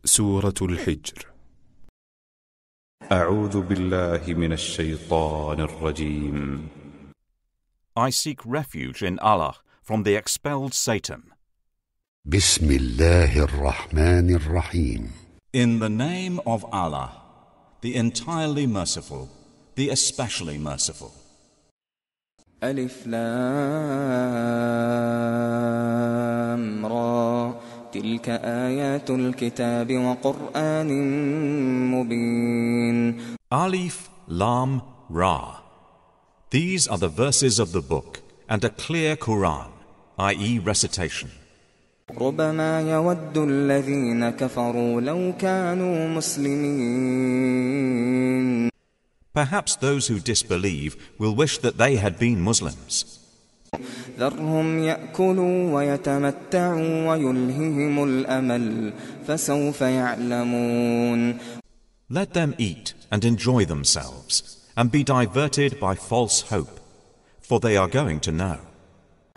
سورة الحجر. أعوذ بالله من الشيطان الرجيم. I seek refuge in Allah from the expelled Satan. بسم الله الرحمن الرحيم. In the name of Allah, the entirely merciful, the especially merciful. ألف لام را تلك آيات الكتاب وقرآن مبين. Alif Lam Ra. These are the verses of the book and a clear Qur'an, i.e. recitation. ربما يود الذين كفروا لو كانوا مسلمين. Perhaps those who disbelieve will wish that they had been Muslims. ذرهم يأكلوا ويتمتعوا ويلههم الأمل فسوف يعلمون. Let them eat and enjoy themselves and be diverted by false hope, for they are going to know.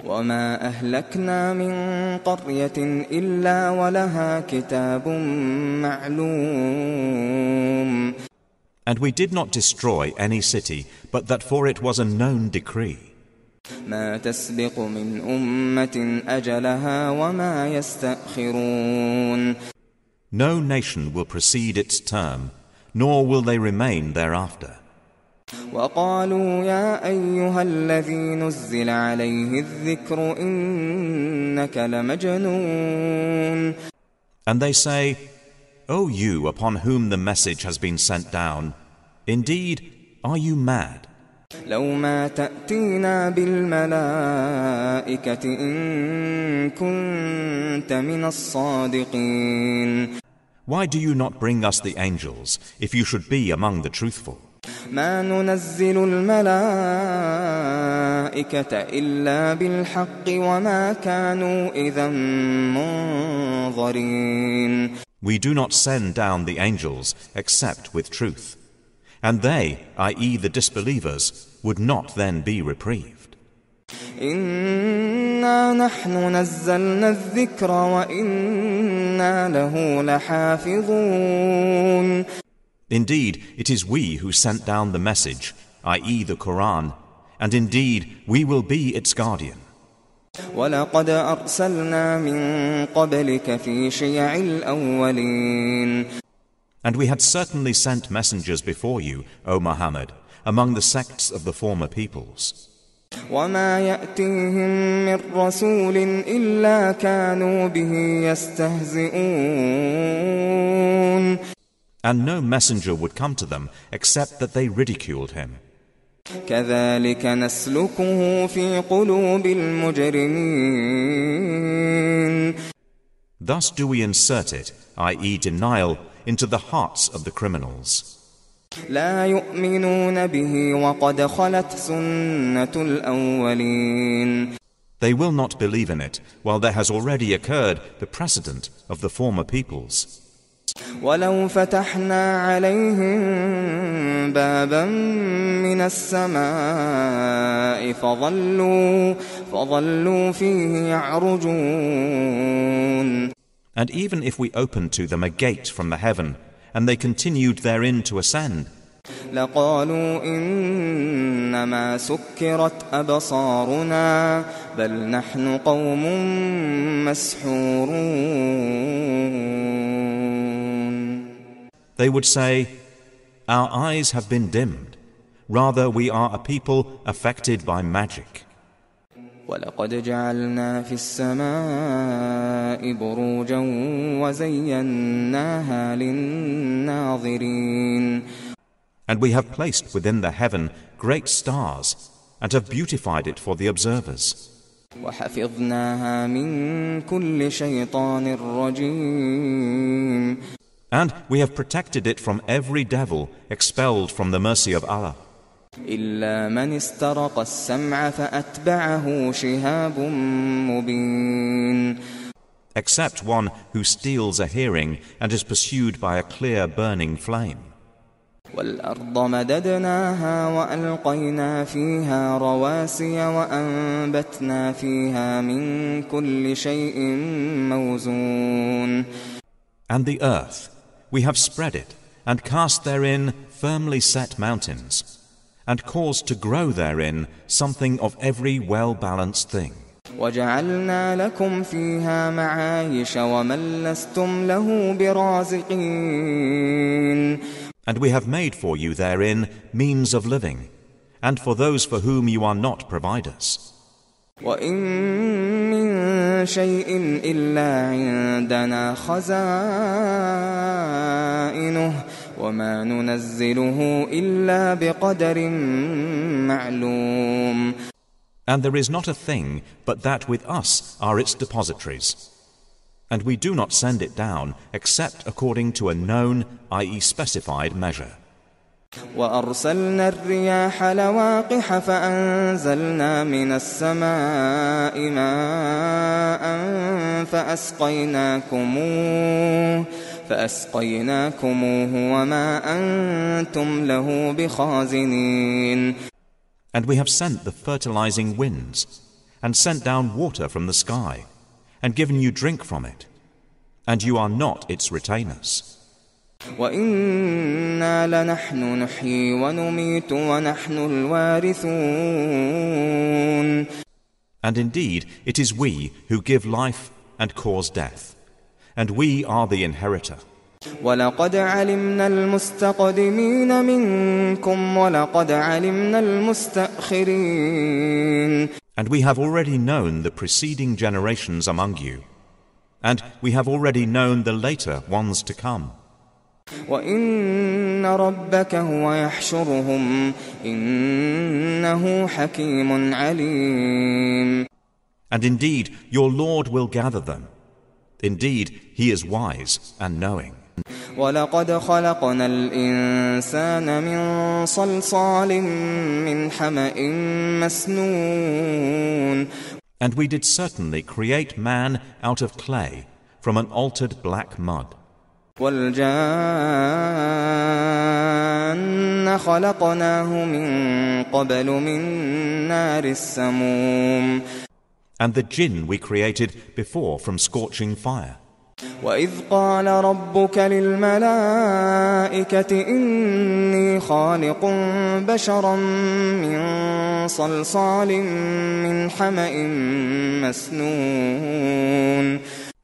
وما أهلكنا من قرية إلا ولها كتاب معلوم. And we did not destroy any city, but that for it was a known decree. ما تسبق من أمة أجلها وما يستأخرون. No nation will precede its term, nor will they remain thereafter. وقالوا يا أيها الذي نزل عليه الذكر إنك لمجنون. And they say, O you upon whom the message has been sent down, indeed, are you mad? لو ما تأتينا بالملائكة إن كنت من الصادقين. Why do you not bring us the angels, if you should be among the truthful? ما ننزل الملائكة إلا بالحق وما كانوا إذا منظرين. We do not send down the angels except with truth. And they, i.e. the disbelievers, would not then be reprieved. إنا نحن نزلنا الذكر وإنا له لحافظون. Indeed, it is we who sent down the message, i.e. the Qur'an, and indeed we will be its guardian. ولقد أرسلنا من قبلك في شيع الأولين. And we had certainly sent messengers before you, O Muhammad, among the sects of the former peoples. وما يأتيهم من رسول إلا كانوا به يستهزئون. And no messenger would come to them except that they ridiculed him. كذلك نسلكه في قلوب المجرمين. Thus do we insert it, i.e. denial, into the hearts of the criminals. لا يؤمنون به وقد خلت سنة الأولين. They will not believe in it, while there has already occurred the precedent of the former peoples. ولو فتحنا عليهم بابا من السماء فظلوا فيه يعرجون. And even if we opened to them a gate from the heaven, and they continued therein to ascend, لقالوا إنما سكرت أبصارنا بل نحن قوم مسحورون. they would say, Our eyes have been dimmed. Rather, we are a people affected by magic. ولقد جعلنا في السماء بروجا وزيناها للناظرين. And we have placed within the heaven great stars, and have beautified it for the observers. وحفظناها من كل شيطان رجيم. And we have protected it from every devil expelled from the mercy of Allah. إلا من استرق السمع فأتبعه شهاب مبين. Except one who steals a hearing and is pursued by a clear burning flame. والأرض مددناها وألقينا فيها رواسي وأنبتنا فيها من كل شيء موزون. And the earth, we have spread it, and cast therein firmly set mountains, and caused to grow therein something of every well-balanced thing. وَجَعَلْنَا لَكُمْ فِيهَا مَعَايِشَ وَمَن لَّسْتُمْ لَهُ بِرَازِقِينَ. And we have made for you therein means of living, and for those for whom you are not providers. وَإِن مِّن شَيْءٍ إِلَّا عِندَنَا خَزَائِنُهُ وَمَا نُنَزِّلُهُ إِلَّا بِقَدَرٍ مَّعْلُومٍ. And there is not a thing but that with us are its depositories. And we do not send it down except according to a known, i.e. specified measure. وَأَرْسَلْنَا الرِّيَاحَ لَوَاقِحَ فَأَنزَلْنَا مِنَ السَّمَاءِ مَاءً فَأَسْقَيْنَاكُمُوهُ وَمَا أَنْتُمْ لَهُ بِخَازِنِينَ. And we have sent the fertilizing winds, and sent down water from the sky, and given you drink from it, and you are not its retainers. وَإِنَّا لَنَحْنُ نُحْيِي وَنُمِيتُ وَنَحْنُ الْوَارِثُونَ. And indeed, it is we who give life and cause death, and we are the inheritor. وَلَقَدْ عَلِمْنَا الْمُسْتَقْدِمِينَ مِنكُمْ وَلَقَدْ عَلِمْنَا الْمُسْتَأْخِرِينَ. And we have already known the preceding generations among you, and we have already known the later ones to come. وَإِنَّ رَبَّكَ هُوَ يَحْشُرُهُمْ إِنَّهُ حَكِيمٌ عَلِيمٌ. And indeed, your Lord will gather them. Indeed, He is wise and knowing. وَلَقَدْ خَلَقْنَا الْإِنسَانَ مِنْ صَلْصَالٍ مِّنْ حَمَإٍ مَسْنُونٍ. And we did certainly create man out of clay from an altered black mud. وَالْجَانَّ خَلَقْنَاهُ مِنْ قَبْلُ مِنْ نَارِ السَّمُومِ. And the jinn we created before from scorching fire. وَإِذْ قَالَ رَبُّكَ لِلْمَلَائِكَةِ إِنِّي خَالِقٌ بَشَرًا مِّن صَلْصَالٍ مِّنْ حَمَإٍ مَسْنُونٍ.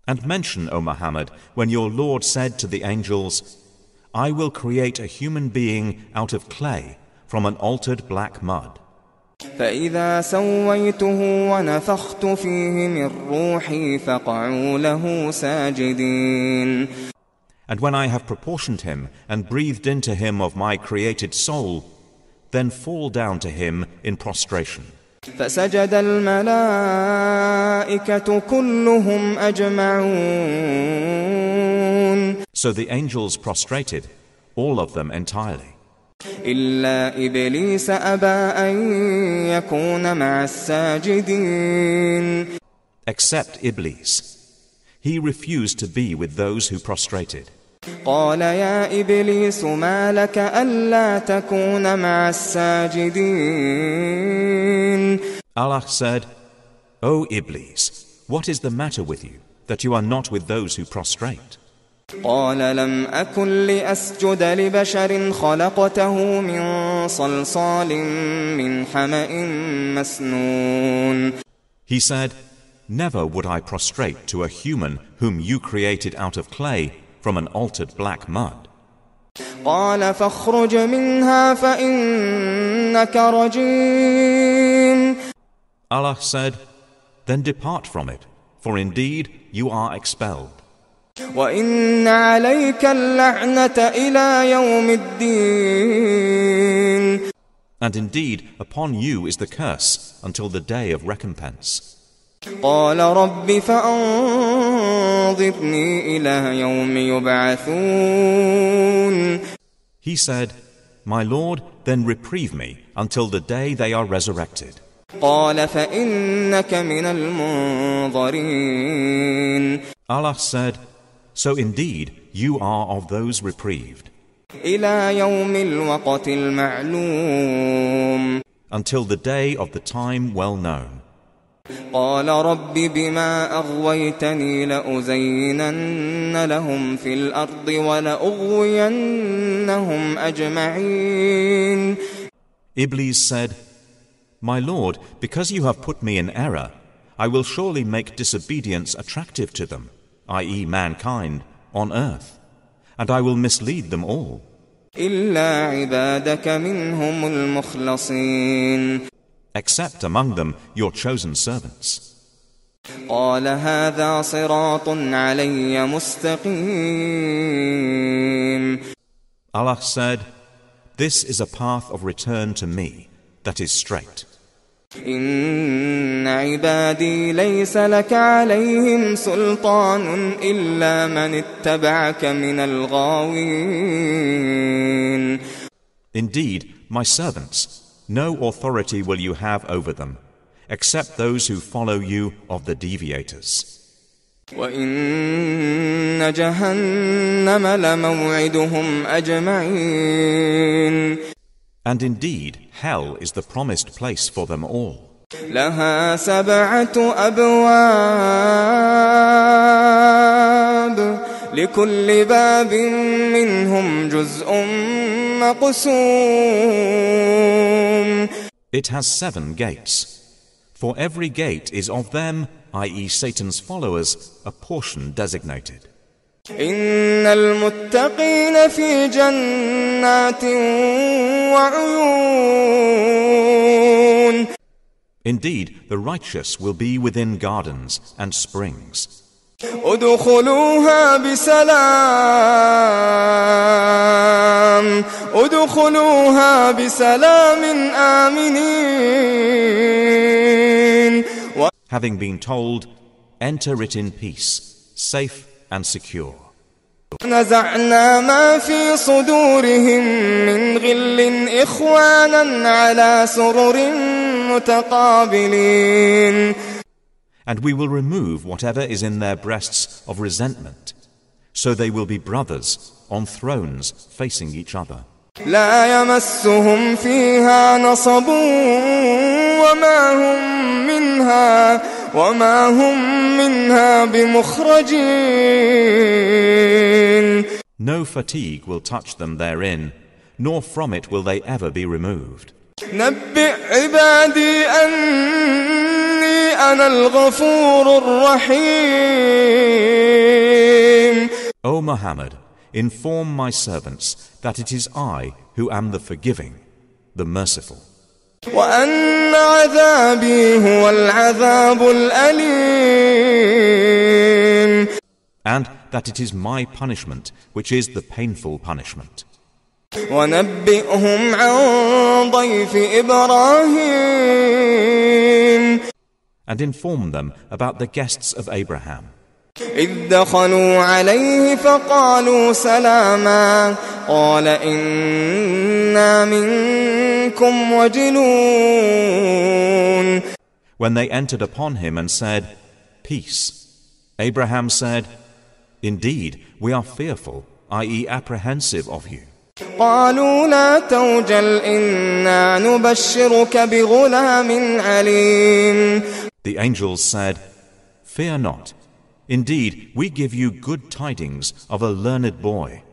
And mention, O Muhammad, when your Lord said to the angels, I will create a human being out of clay from an altered black mud. فَإِذَا سَوَّيْتُهُ وَنَفَخْتُ فِيهِ مِنْ رُوحِي فَقَعُوا لَهُ سَاجِدِينَ. And when I have proportioned him and breathed into him of my created soul, then fall down to him in prostration. فَسَجَدَ الْمَلَائِكَةُ كُلُّهُمْ أَجْمَعُونَ. So the angels prostrated, all of them entirely. إِلَّا إِبْلِيسَ أَبَى أَن يَكُونَ مَعَ السَّاجِدِينَ. Except Iblis. He refused to be with those who prostrated. قَالَ يَا إِبْلِيسُ مَا لَكَ أَلَّا تَكُونَ مَعَ السَّاجِدِينَ. Allah said, O Iblis, what is the matter with you, that you are not with those who prostrate? قال لم أكن لأسجد لبشر خلقته من صلصال من حمأ مسنون. He said, never would I prostrate to a human whom you created out of clay from an altered black mud. قال فاخرج منها فإنك رجيم. Allah said, then depart from it, for indeed you are expelled. وَإِنَّ عَلَيْكَ اللَّعْنَةَ إِلَى يَوْمِ الدِّينِ. And indeed, upon you is the curse until the day of recompense. قَالَ رَبِّ فَأَنظِرْنِي إِلَى يَوْمِ يُبْعَثُونَ. He said, my Lord, then reprieve me until the day they are resurrected. قَالَ فَإِنَّكَ مِنَ الْمُنظَرِينَ. Allah said, so indeed you are of those reprieved. إِلَى يَوْمِ الْوَقْتِ الْمَعْلُومِ. Until the day of the time well known. قال رب بما أغويتني لأزينن لهم في الأرض ولأغوينهم أجمعين. Iblis said, My Lord, because you have put me in error, I will surely make disobedience attractive to them, i.e. mankind, on earth, and I will mislead them all. إلا عبادك منهم المخلصين. Except among them your chosen servants. قال هذا صراط علي مستقيم. Allah said, This is a path of return to me that is straight. إن عبادي ليس لك عليهم سلطان إلا من اتبعك من الغاوين. Indeed, my servants, no authority will you have over them, except those who follow you of the deviators. وإن جهنم لموعدهم أجمعين. And indeed, hell is the promised place for them all. لها 7 أبواب لكل باب منهم جزء مقسوم. It has 7 gates. For every gate is of them, i.e. Satan's followers, a portion designated. إن المتقين في جنات وعيون. Indeed, the righteous will be within gardens and springs. ادخلوها بسلام آمنين. Having been told, enter it in peace, safe and secure. نزعنا ما في صدورهم من غل إخوانا على سرر متقابلين. And we will remove whatever is in their breasts of resentment, so they will be brothers on thrones facing each other. لا يمسهم فيها نصب وما هم منها بمخرجين. No fatigue will touch them therein, nor from it will they ever be removed. نبئ عبادي أني أنا الغفور الرحيم. O Muhammad, inform my servants that it is I who am the forgiving, the merciful. وأن عذابي هو العذاب الأليم. And that it is my punishment which is the painful punishment. ونبئهم عن ضيف إبراهيم. And inform them about the guests of Abraham. إذ دخلوا عليه فقالوا سلاما قال إنا منكم وجلون. When they entered upon him and said, Peace, Abraham said, Indeed, we are fearful, i.e. apprehensive of you. قالوا لا توجل إنا نبشرك بغلام عليم. The angels said, Fear not. Indeed, we give you good tidings of a learned boy.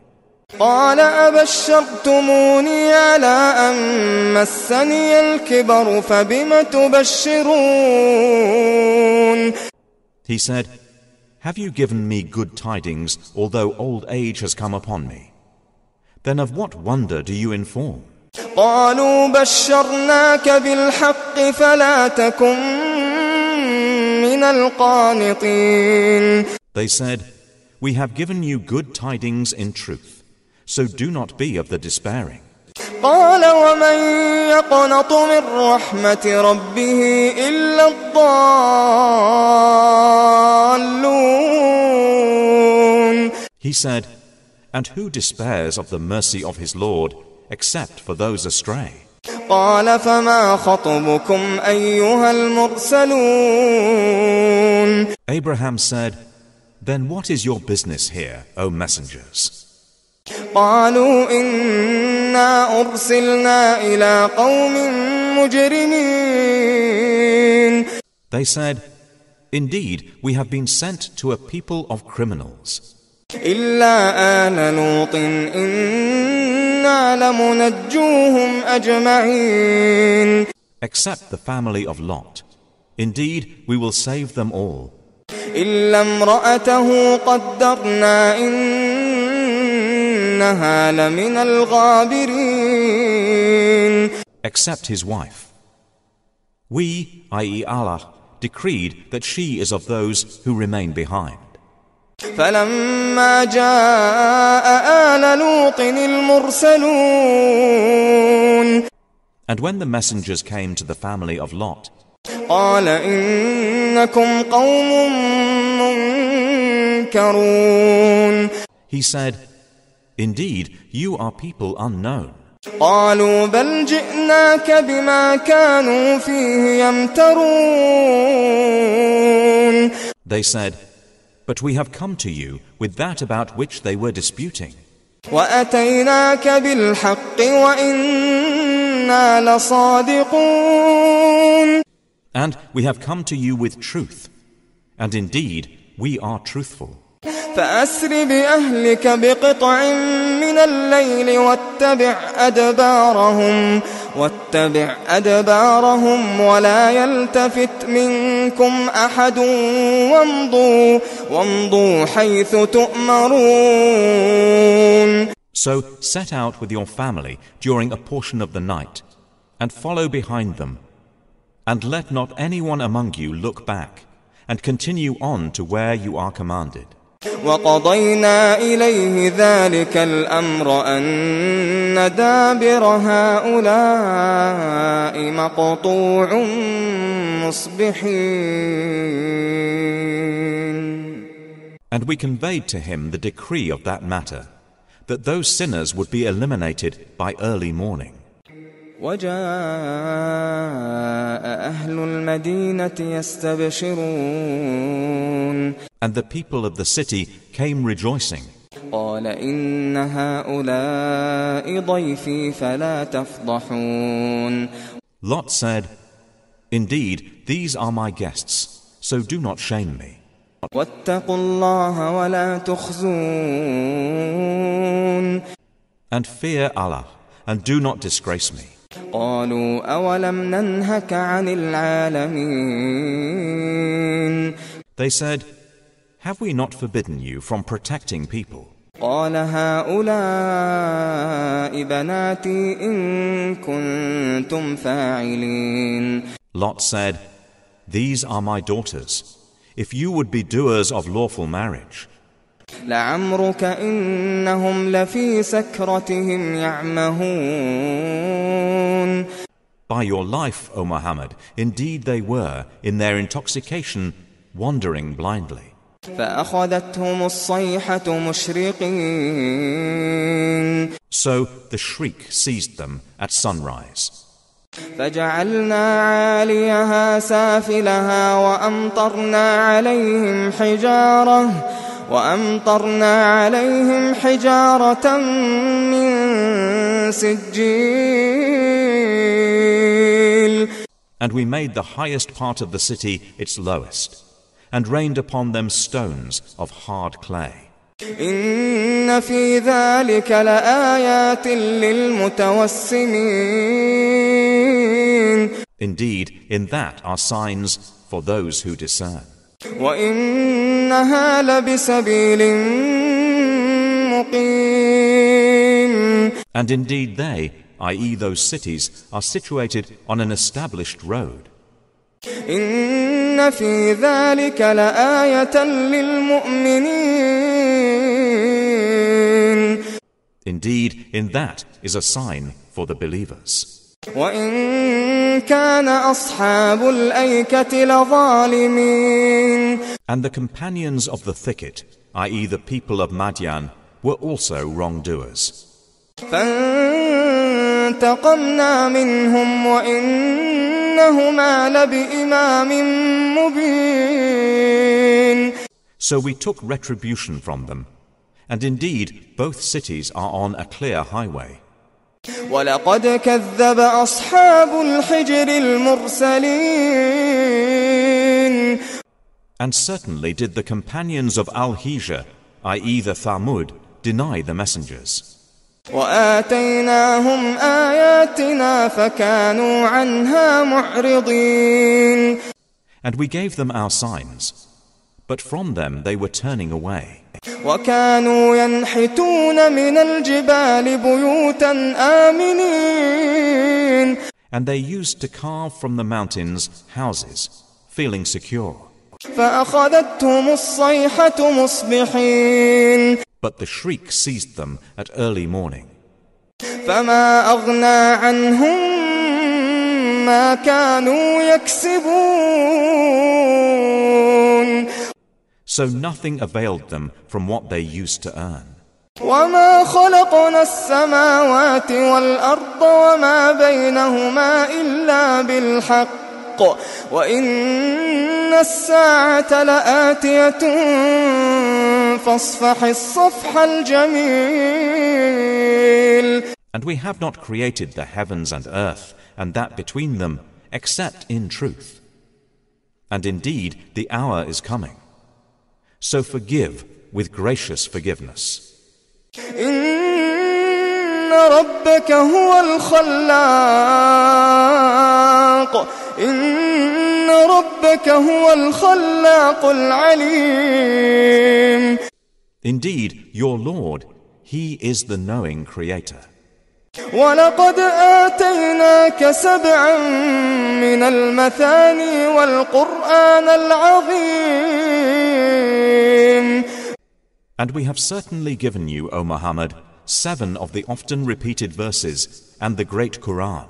قال أبشرتموني على أن مسني الكبر فبم تبشرون. He said, Have you given me good tidings, although old age has come upon me? Then of what wonder do you inform? قالوا بشرناك بالحق فلا تكن من القانطين. They said, We have given you good tidings in truth, so do not be of the despairing. قال ومن يقنط من رحمة ربه إلا الضالون. He said, And who despairs of the mercy of his Lord, except for those astray? قال فما خطبكم أيها المرسلون. Abraham said, Then what is your business here, O messengers? قالوا إنا أرسلنا إلى قوم مجرمين. They said, "Indeed, we have been sent to a people of criminals. إلا آل لوط إنا لمنجوهم أجمعين Except the family of Lot. Indeed, we will save them all. إلا امرأته قدرنا إنها لمن الغابرين Except his wife. We, i.e. Allah, decreed that she is of those who remain behind. فلما جاء آل لوط المرسلون And when the messengers came to the family of Lot, قال إنكم قوم منكرون he said, "Indeed, you are people unknown." قالوا بل جئناك بما كانوا فيه يمترون They said, "But we have come to you with that about which they were disputing. وأتيناك بالحق وإنا لصادقون And we have come to you with truth. And indeed, we are truthful. فأسر بأهلك بقطع من الليل واتبع أدبارهم ولا يلتفت منكم أحد وامضوا حيث تؤمرون So set out with your family during a portion of the night, and follow behind them. And let not anyone among you look back, and continue on to where you are commanded. وقضينا إليه ذلك الأمر أن دابر هؤلاء مقطوع مصبحين And we conveyed to him the decree of that matter, that those sinners would be eliminated by early morning. وجاء أهل المدينة يستبشرون And the people of the city came rejoicing. قال إن هؤلاء ضيفي فلا تفضحون Lot said, "Indeed, these are my guests, so do not shame me. واتقوا الله ولا تخزون And fear Allah, and do not disgrace me." قالوا أولم ننهك عن العالمين They said, "Have we not forbidden you from protecting people?" قال هؤلاء بناتي إن كنتم فاعلين Lot said, "These are my daughters, if you would be doers of lawful marriage. لعمرك إنهم لفي سكرتهم يعمهون By your life, O Muhammad, indeed they were, in their intoxication, wandering blindly. فأخذتهم الصيحة مشرقين So the shriek seized them at sunrise. فجعلنا عاليها سافلها وأمطرنا عليهم حجارة من سجيل And we made the highest part of the city its lowest, and rained upon them stones of hard clay. إن في ذلك لآيات للمتوسمين Indeed, in that are signs for those who discern. وإنها لبسبيل مقيم And indeed they, i.e. those cities, are situated on an established road. إن في ذلك لآية للمؤمنين Indeed, in that is a sign for the believers. وإن كان أصحاب الأيكة لظالمين And the companions of the thicket, i.e. the people of Madian, were also wrongdoers. فانتقمنا منهم وإنهما لبإمام مبين So we took retribution from them. And indeed, both cities are on a clear highway. ولقد كذب أصحاب الحجر المرسلين And certainly did the companions of Al Hijr, i.e. the Thamud, deny the messengers. وآتيناهم آياتنا فكانوا عنها معرضين. And we gave them our signs, but from them they were turning away. وكانوا ينحتون من الجبال بيوتا آمنين. And they used to carve from the mountains houses, feeling secure. فأخذتهم الصيحة مصبحين. But the shriek seized them at early morning. فما أغنى عنهم ما كانوا يكسبون. So nothing availed them from what they used to earn. وما خلقنا السماوات والأرض وما بينهما إلا بالحق وإن الساعة لآتية فاصفح الصفح الجميل. And we have not created the heavens and earth and that between them except in truth. And indeed the hour is coming. So forgive with gracious forgiveness. إن ربك هو الخلاق. إن ربك هو الخلاق العليم. Indeed, your Lord, He is the knowing Creator. ولقد آتيناك سبعا من المثاني والقرآن العظيم. And we have certainly given you, O Muhammad, 7 of the often repeated verses and the great Qur'an.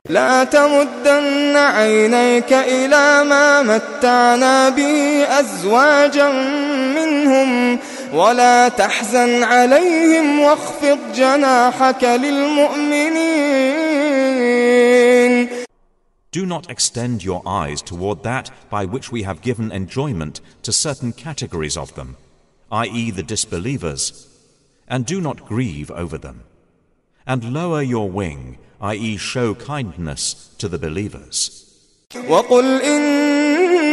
لا تمدن عينيك إلى ما متعنا به أزواجا منهم ولا تحزن عليهم واخفض جناحك للمؤمنين. Do not extend your eyes toward that by which we have given enjoyment to certain categories of them, i.e. the disbelievers, and do not grieve over them. And lower your wing, i.e. show kindness to the believers. وقل إني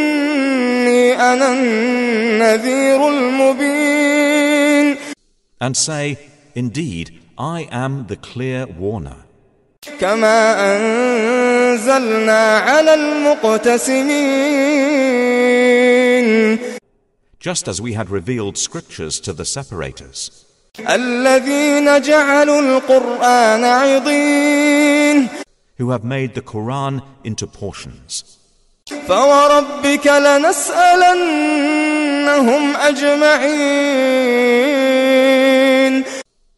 أنا النذير المبين. And say, indeed, I am the clear warner. كما أنزلنا على المقتسمين. Just as we had revealed scriptures to the separators. الذين جعلوا القرآن عضين. Who have made the Qur'an into portions. فوربك لنسألنهم أجمعين.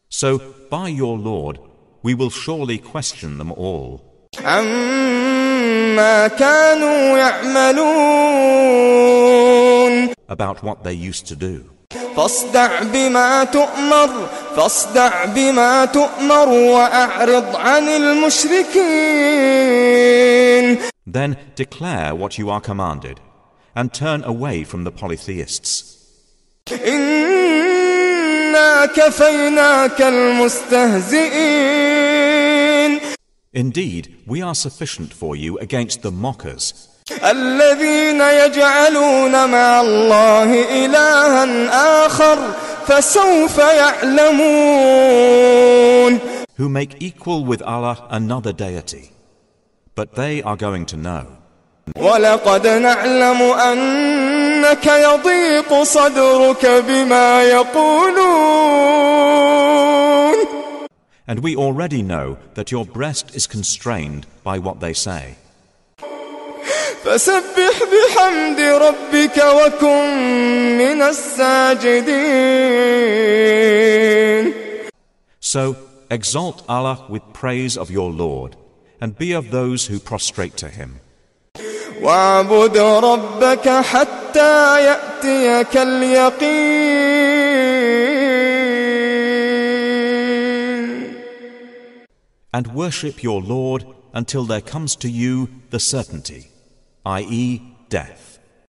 So, by your Lord, we will surely question them all. عما كانوا يعملون. About what they used to do. فاصدع بما تؤمر وأعرض عن المشركين. Then declare what you are commanded, and turn away from the polytheists. إنا كفيناك المستهزئين. Indeed, we are sufficient for you against the mockers. الذين يجعلون مع الله إلها آخر فسوف يعلمون. Who make equal with Allah another deity. But they are going to know. ولقد نعلم أنك يضيق صدرك بما يقولون. And we already know that your breast is constrained by what they say. فسبح بحمد ربك وكن من الساجدين. So exalt Allah with praise of your Lord, and be of those who prostrate to Him. واعبد ربك حتى يأتيك اليقين. And worship your Lord until there comes to you the certainty, i.e. death.